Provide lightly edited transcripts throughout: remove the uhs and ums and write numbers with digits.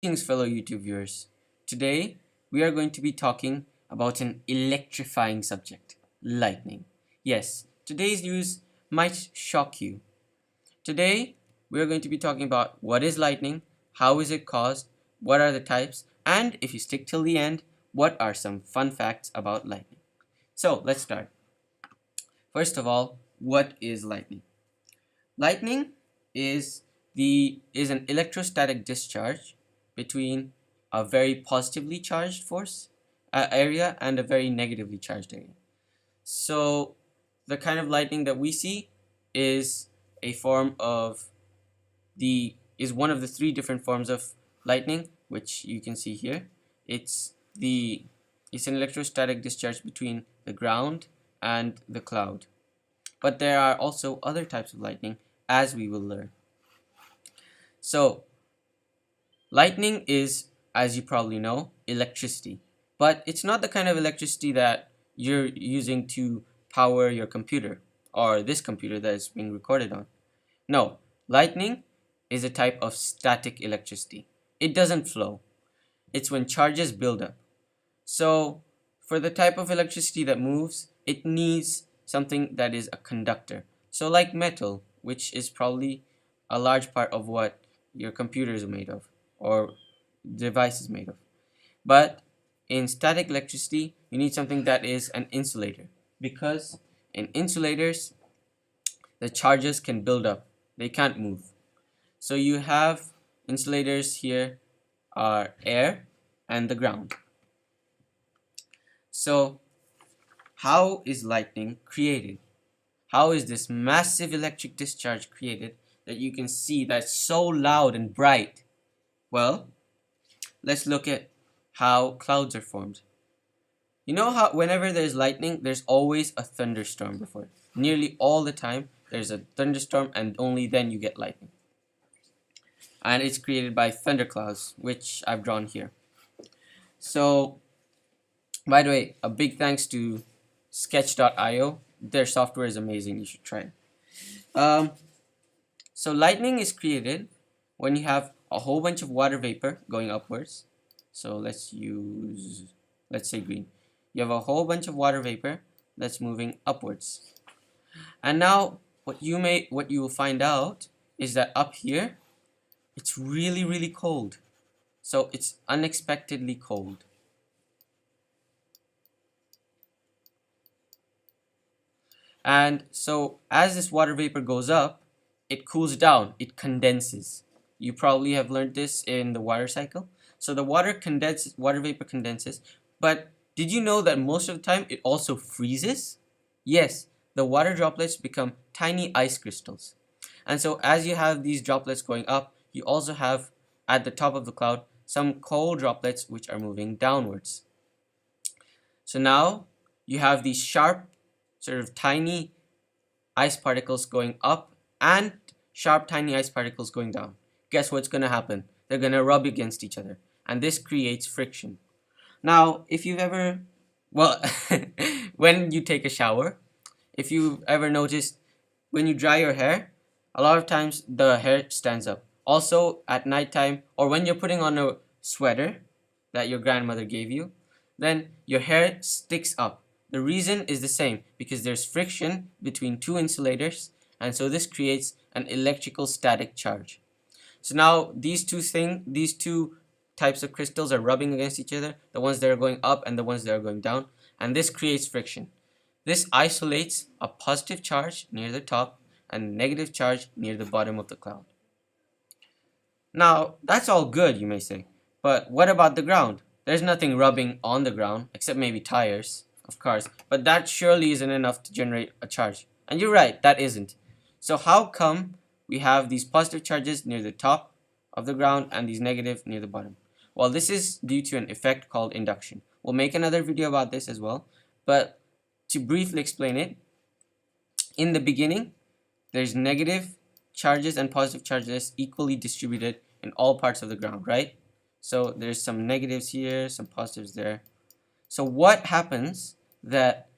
Greetings, fellow YouTube viewers. Today, we are going to be talking about an electrifying subject, lightning. Yes, today's news might shock you. Today, we are going to be talking about what is lightning, how is it caused, what are the types, and if you stick till the end, what are some fun facts about lightning. So, let's start. First of all, what is lightning? Lightning is an electrostatic discharge between a very positively charged force area and a very negatively charged area. So the kind of lightning that we see is a form of the is one of the three different forms of lightning, which you can see here. It's the it's an electrostatic discharge between the ground and the cloud. But there are also other types of lightning, as we will learn. So lightning is, as you probably know, electricity. But it's not the kind of electricity that you're using to power your computer or this computer that is being recorded on. No, lightning is a type of static electricity. It doesn't flow. It's when charges build up. So for the type of electricity that moves, it needs something that is a conductor. So like metal, which is probably a large part of what your computer is made of or device is made of. But in static electricity, you need something that is an insulator, because in insulators, the charges can build up. They can't move. So you have insulators here are air and the ground. So how is lightning created? How is this massive electric discharge created that you can see that's so loud and bright? Well, let's look at how clouds are formed. You know how whenever there's lightning, there's always a thunderstorm before it. Nearly all the time, there's a thunderstorm and only then you get lightning. And it's created by thunderclouds, which I've drawn here. So, by the way, a big thanks to sketch.io. Their software is amazing. You should try it. So lightning is created when you have a whole bunch of water vapor going upwards. So let's say green. You have a whole bunch of water vapor that's moving upwards. And now what you will find out is that up here it's really cold. So it's unexpectedly cold. And so as this water vapor goes up, it cools down, it condenses. You probably have learned this in the water cycle. So the water vapor condenses, but did you know that most of the time it also freezes? Yes, the water droplets become tiny ice crystals. And so as you have these droplets going up, you also have at the top of the cloud some cold droplets which are moving downwards. So now you have these sharp sort of tiny ice particles going up and sharp tiny ice particles going down. Guess what's going to happen? They're going to rub against each other, and this creates friction. Now, if you've ever, well, when you take a shower, if you've ever noticed when you dry your hair, a lot of times the hair stands up. Also, at nighttime, or when you're putting on a sweater that your grandmother gave you, then your hair sticks up. The reason is the same, because there's friction between two insulators, and so this creates an electrical static charge. So now these two types of crystals are rubbing against each other, the ones that are going up and the ones that are going down, and this creates friction. This isolates a positive charge near the top and a negative charge near the bottom of the cloud. Now, that's all good, you may say, but what about the ground? There's nothing rubbing on the ground except maybe tires of cars, but that surely isn't enough to generate a charge. And you're right, that isn't. So how come we have these positive charges near the top of the ground and these negative near the bottom? Well, this is due to an effect called induction. We'll make another video about this as well, but to briefly explain it, in the beginning, there's negative charges and positive charges equally distributed in all parts of the ground, right? So there's some negatives here, some positives there. So what happens that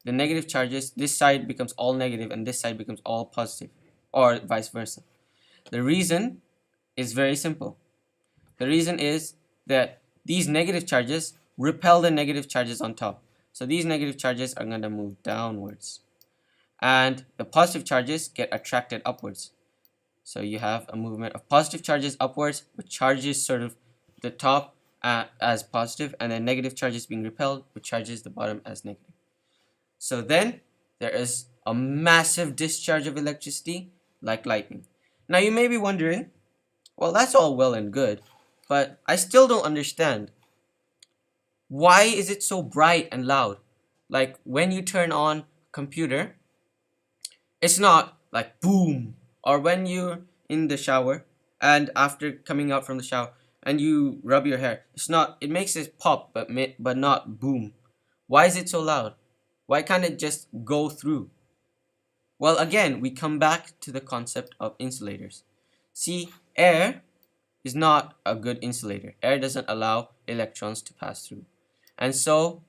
the negative charges, this side becomes all negative and this side becomes all positive, or vice versa? The reason is very simple. The reason is that these negative charges repel the negative charges on top. So these negative charges are going to move downwards. And the positive charges get attracted upwards. So you have a movement of positive charges upwards, with charges sort of the top as positive, and then negative charges being repelled, with charges the bottom as negative. So then there is a massive discharge of electricity like lightning. Now you may be wondering, well, that's all well and good, but I still don't understand. Why is it so bright and loud? Like when you turn on a computer, it's not like boom. Or when you're in the shower and after coming out from the shower and you rub your hair, it makes it pop but not boom. Why is it so loud? Why can't it just go through? Well, again, we come back to the concept of insulators. See, air is not a good insulator. Air doesn't allow electrons to pass through. And so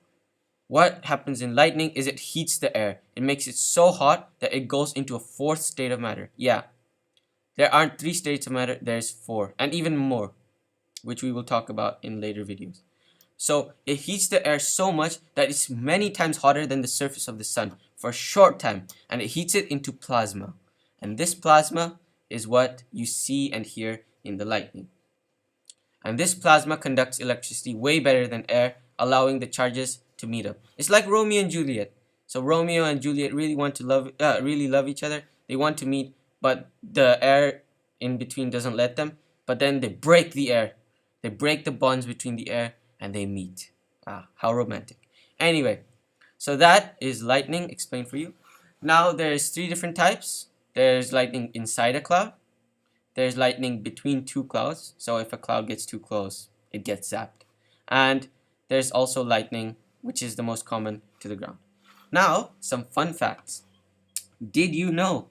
what happens in lightning is it heats the air. It makes it so hot that it goes into a fourth state of matter. Yeah, there aren't 3 states of matter, there's 4, and even more, which we will talk about in later videos. So it heats the air so much that it's many times hotter than the surface of the sun for a short time, and it heats it into plasma. And this plasma is what you see and hear in the lightning. And this plasma conducts electricity way better than air, allowing the charges to meet up. It's like Romeo and Juliet. So Romeo and Juliet really love each other. They want to meet, but the air in between doesn't let them. But then they break the air. They break the bonds between the air and they meet. Ah, how romantic. Anyway, so that is lightning explained for you. Now there's 3 different types. There's lightning inside a cloud. There's lightning between 2 clouds. So if a cloud gets too close, it gets zapped. And there's also lightning, which is the most common, to the ground. Now, some fun facts. Did you know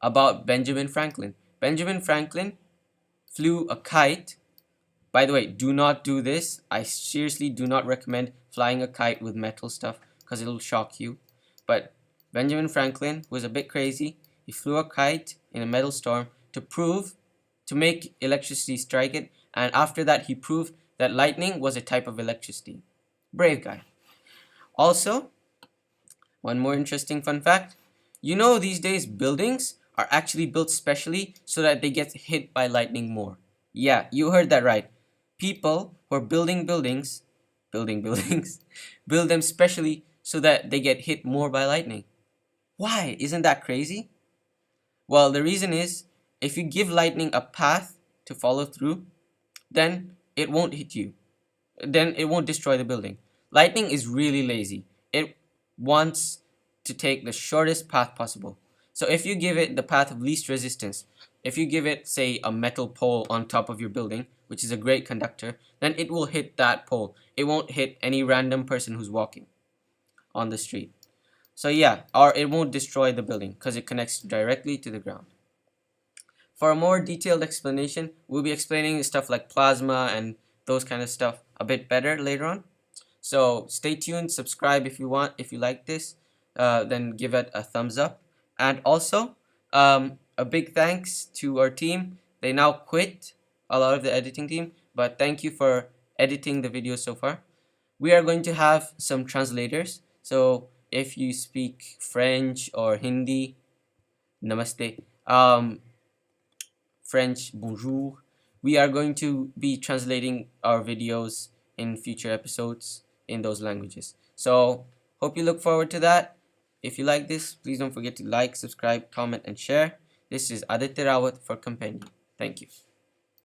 about Benjamin Franklin? Benjamin Franklin flew a kite. By the way, do not do this. I seriously do not recommend flying a kite with metal stuff because it'll shock you. But Benjamin Franklin was a bit crazy. He flew a kite in a metal storm to make electricity strike it, and after that he proved that lightning was a type of electricity. Brave guy. Also, one more interesting fun fact. You know, these days buildings are actually built specially so that they get hit by lightning more. Yeah, you heard that right. People who are building buildings, build them specially so that they get hit more by lightning. Why? Isn't that crazy? Well, the reason is, if you give lightning a path to follow through, then it won't hit you. Then it won't destroy the building. Lightning is really lazy. It wants to take the shortest path possible. So if you give it the path of least resistance, if you give it, say, a metal pole on top of your building, which is a great conductor, then it will hit that pole. It won't hit any random person who's walking on the street. So yeah, or it won't destroy the building because it connects directly to the ground. For a more detailed explanation, we'll be explaining stuff like plasma and those kind of stuff a bit better later on. So stay tuned, subscribe if you want. If you like this, then give it a thumbs up. And also, a big thanks to our team. They now quit, a lot of the editing team, but thank you for editing the video so far. We are going to have some translators. So if you speak French or Hindi, namaste. French, bonjour. We are going to be translating our videos in future episodes in those languages. So hope you look forward to that. If you like this, please don't forget to like, subscribe, comment, and share. This is Aditya Rawat for Companion. Thank you.